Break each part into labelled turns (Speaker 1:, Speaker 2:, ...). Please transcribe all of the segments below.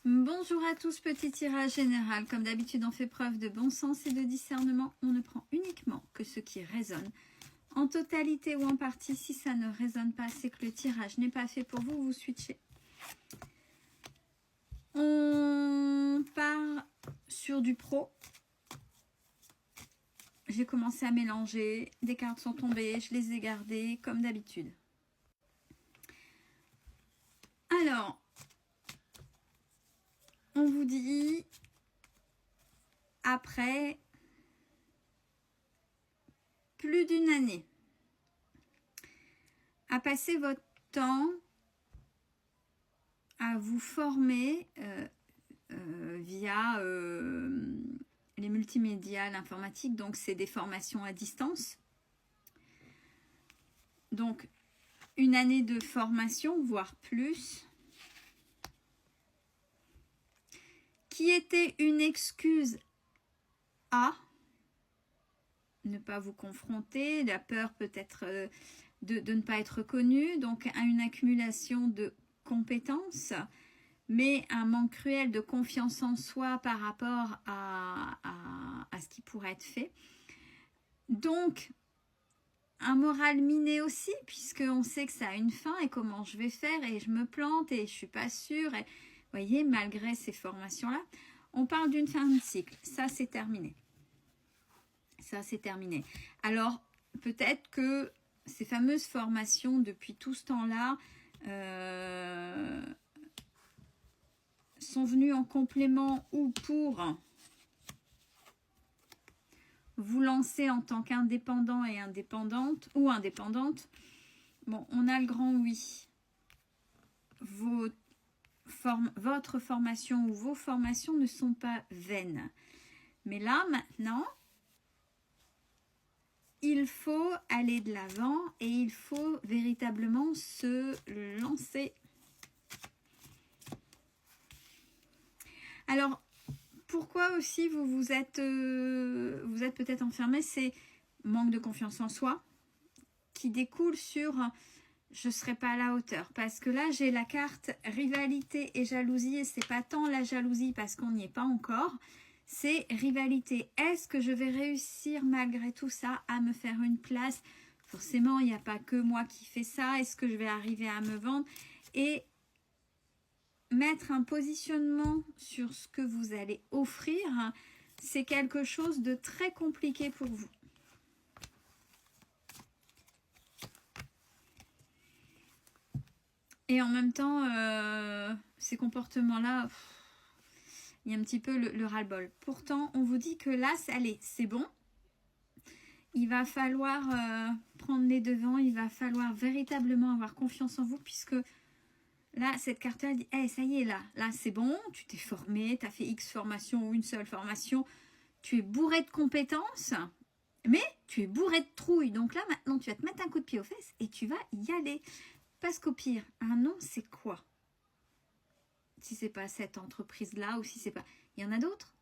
Speaker 1: Bonjour à tous, petit tirage général. Comme d'habitude, on fait preuve de bon sens et de discernement. On ne prend uniquement que ce qui résonne. En totalité ou en partie, si ça ne résonne pas, c'est que le tirage n'est pas fait pour vous, vous switchez. On part sur du pro. J'ai commencé à mélanger, des cartes sont tombées, je les ai gardées comme d'habitude. Alors, on vous dit, après plus d'une année, à passer votre temps à vous former via les multimédias, l'informatique, donc c'est des formations à distance. Donc, une année de formation, voire plus, qui était une excuse à ne pas vous confronter, la peur peut-être de ne pas être reconnu, donc à une accumulation de compétences, mais un manque cruel de confiance en soi par rapport à ce qui pourrait être fait. Donc, un moral miné aussi, puisqu'on sait que ça a une fin et comment je vais faire et je me plante et je ne suis pas sûre. Et, vous voyez, malgré ces formations-là, on parle d'une fin de cycle. Ça, c'est terminé. Ça, c'est terminé. Alors, peut-être que ces fameuses formations, depuis tout ce temps-là, sont venues en complément ou pour vous lancer en tant qu'indépendant et indépendante ou indépendante. Bon, on a le grand oui. Votre formation ou vos formations ne sont pas vaines. Mais là, maintenant, il faut aller de l'avant et il faut véritablement se lancer. Alors, pourquoi aussi vous êtes peut-être enfermé? C'est manque de confiance en soi qui découle sur je ne serai pas à la hauteur. Parce que là, j'ai la carte rivalité et jalousie et c'est pas tant la jalousie parce qu'on n'y est pas encore. C'est rivalité. Est-ce que je vais réussir malgré tout ça à me faire une place? Forcément, il n'y a pas que moi qui fais ça. Est-ce que je vais arriver à me vendre? Et mettre un positionnement sur ce que vous allez offrir, c'est quelque chose de très compliqué pour vous. Et en même temps, ces comportements-là, il y a un petit peu le ras-le-bol. Pourtant, on vous dit que là, allez, c'est bon. Il va falloir prendre les devants, il va falloir véritablement avoir confiance en vous, puisque là, cette carte-là dit, hey, ça y est, là c'est bon, tu t'es formé, tu as fait X formation ou une seule formation, tu es bourré de compétences, mais tu es bourré de trouille. Donc là, maintenant, tu vas te mettre un coup de pied aux fesses et tu vas y aller. Parce qu'au pire, un non, c'est quoi? Si c'est pas cette entreprise-là ou si c'est pas... Il y en a d'autres.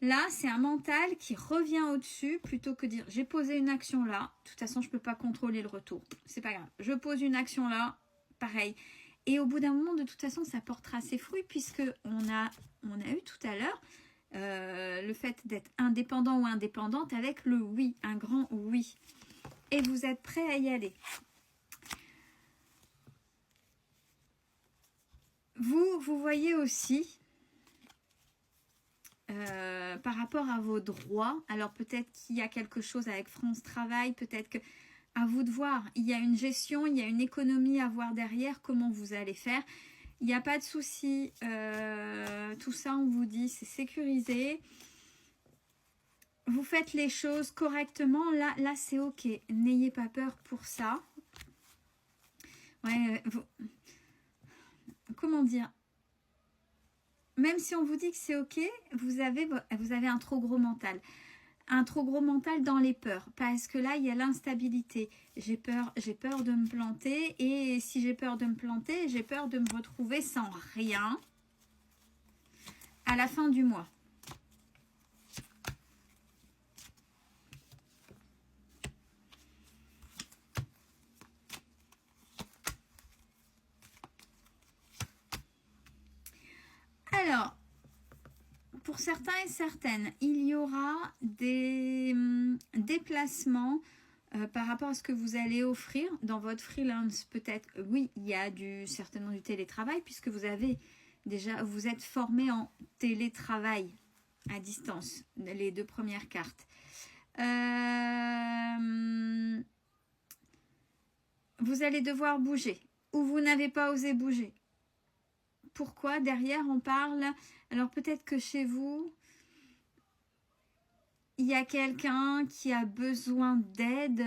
Speaker 1: Là, c'est un mental qui revient au-dessus plutôt que dire j'ai posé une action là. De toute façon, je ne peux pas contrôler le retour. C'est pas grave. Je pose une action là, pareil. Et au bout d'un moment, de toute façon, ça portera ses fruits puisque on a eu tout à l'heure le fait d'être indépendant ou indépendante avec le oui, un grand oui. Et vous êtes prêt à y aller. Vous voyez aussi, par rapport à vos droits, alors peut-être qu'il y a quelque chose avec France Travail, peut-être que, à vous de voir, il y a une gestion, il y a une économie à voir derrière, comment vous allez faire. Il n'y a pas de souci, tout ça on vous dit, c'est sécurisé. Vous faites les choses correctement, là c'est ok, n'ayez pas peur pour ça. Ouais, comment dire, même si on vous dit que c'est ok, vous avez un trop gros mental. Un trop gros mental dans les peurs. Parce que là, il y a l'instabilité. J'ai peur de me planter. Et si j'ai peur de me planter, j'ai peur de me retrouver sans rien à la fin du mois. pour certains et certaines, il y aura des déplacements par rapport à ce que vous allez offrir dans votre freelance. Peut-être, oui, il y a certainement du télétravail puisque vous êtes formé en télétravail à distance, les 2 premières cartes. Vous allez devoir bouger ou vous n'avez pas osé bouger. Pourquoi? Derrière, on parle... Alors, peut-être que chez vous, il y a quelqu'un qui a besoin d'aide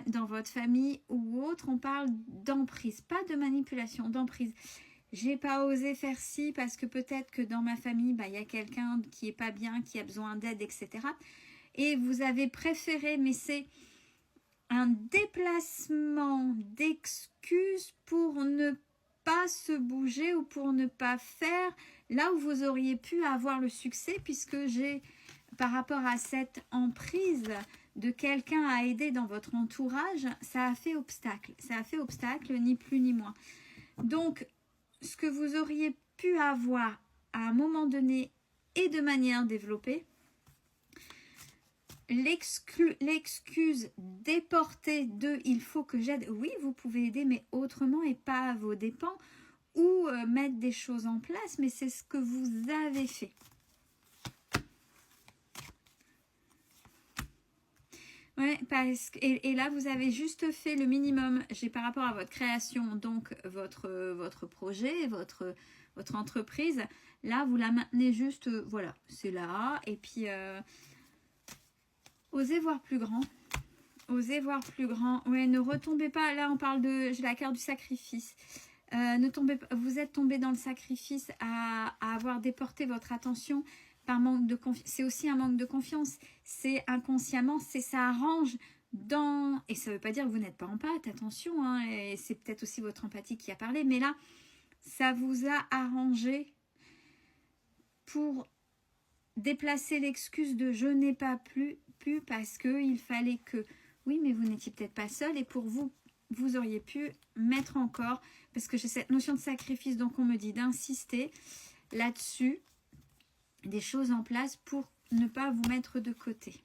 Speaker 1: dans votre famille ou autre. On parle d'emprise, pas de manipulation, d'emprise. J'ai pas osé faire ci parce que peut-être que dans ma famille, il y a quelqu'un qui est pas bien, qui a besoin d'aide, etc. Et vous avez préféré, mais c'est un déplacement d'excuses pour ne pas se bouger ou pour ne pas faire là où vous auriez pu avoir le succès, puisque j'ai, par rapport à cette emprise de quelqu'un à aider dans votre entourage, ça a fait obstacle. Ça a fait obstacle, ni plus ni moins. Donc, ce que vous auriez pu avoir à un moment donné et de manière développée, l'excuse déportée de « il faut que j'aide », oui, vous pouvez aider, mais autrement et pas à vos dépens, ou mettre des choses en place, mais c'est ce que vous avez fait. Ouais, et là, vous avez juste fait le minimum. J'ai par rapport à votre création, donc votre projet, votre entreprise. Là, vous la maintenez juste, voilà, c'est là. Et puis, osez voir plus grand. Osez voir plus grand. Ouais, ne retombez pas. Là, on parle de... J'ai la carte du sacrifice. Vous êtes tombé dans le sacrifice à avoir déporté votre attention par manque de confiance. C'est aussi un manque de confiance. C'est inconsciemment, ça arrange dans... Et ça ne veut pas dire que vous n'êtes pas empathe, attention. Hein, et c'est peut-être aussi votre empathie qui a parlé. Mais là, ça vous a arrangé pour déplacer l'excuse de « je n'ai pas pu parce qu'il fallait que... » Oui, mais vous n'étiez peut-être pas seul. Et pour vous, vous auriez pu mettre encore... Parce que j'ai cette notion de sacrifice, donc on me dit d'insister là-dessus, des choses en place pour ne pas vous mettre de côté.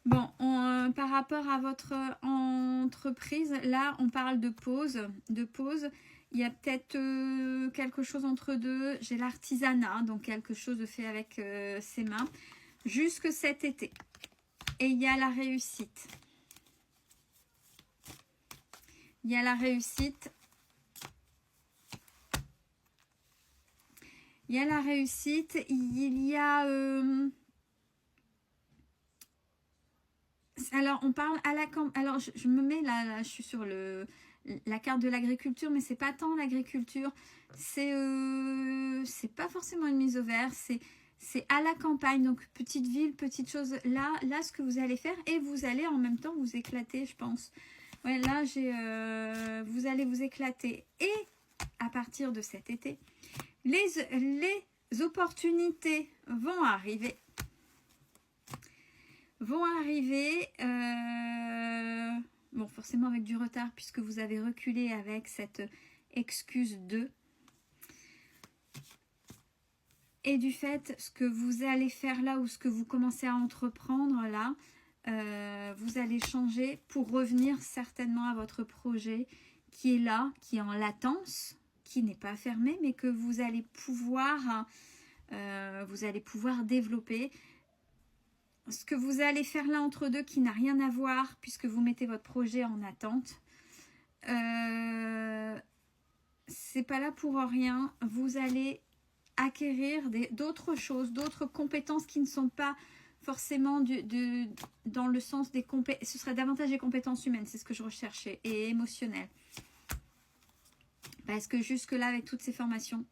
Speaker 1: Bon, par rapport à votre entreprise, là, on parle de pause. Il y a peut-être quelque chose entre deux. J'ai l'artisanat, donc quelque chose de fait avec ses mains, jusque cet été. Et il y a la réussite. Il y a la réussite. Il y a la réussite. Il y a... Alors, on parle à la campagne. Alors, je me mets là, je suis sur la carte de l'agriculture, mais c'est pas tant l'agriculture. C'est pas forcément une mise au vert. C'est à la campagne, donc petite ville, petite chose. Là, ce que vous allez faire, et vous allez en même temps vous éclater, je pense. Ouais, là, vous allez vous éclater. Et à partir de cet été, les opportunités vont arriver. Bon, forcément avec du retard, puisque vous avez reculé avec cette excuse de. Et du fait, ce que vous allez faire là, ou ce que vous commencez à entreprendre là, vous allez changer pour revenir certainement à votre projet qui est là, qui est en latence, qui n'est pas fermé, mais que vous allez pouvoir développer. Ce que vous allez faire là entre deux qui n'a rien à voir, puisque vous mettez votre projet en attente, c'est pas là pour rien. Vous allez acquérir d'autres choses, d'autres compétences qui ne sont pas forcément dans le sens des compétences. Ce serait davantage des compétences humaines, c'est ce que je recherchais, et émotionnelles. Parce que jusque-là, avec toutes ces formations,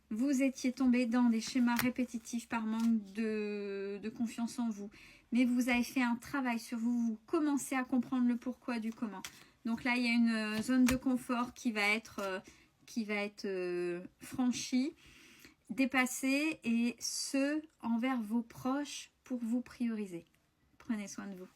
Speaker 1: vous étiez tombé dans des schémas répétitifs par manque de confiance en vous. Mais vous avez fait un travail sur vous, vous commencez à comprendre le pourquoi du comment. Donc là, il y a une zone de confort qui va être franchie, dépassée, et ce, envers vos proches, pour vous prioriser. Prenez soin de vous.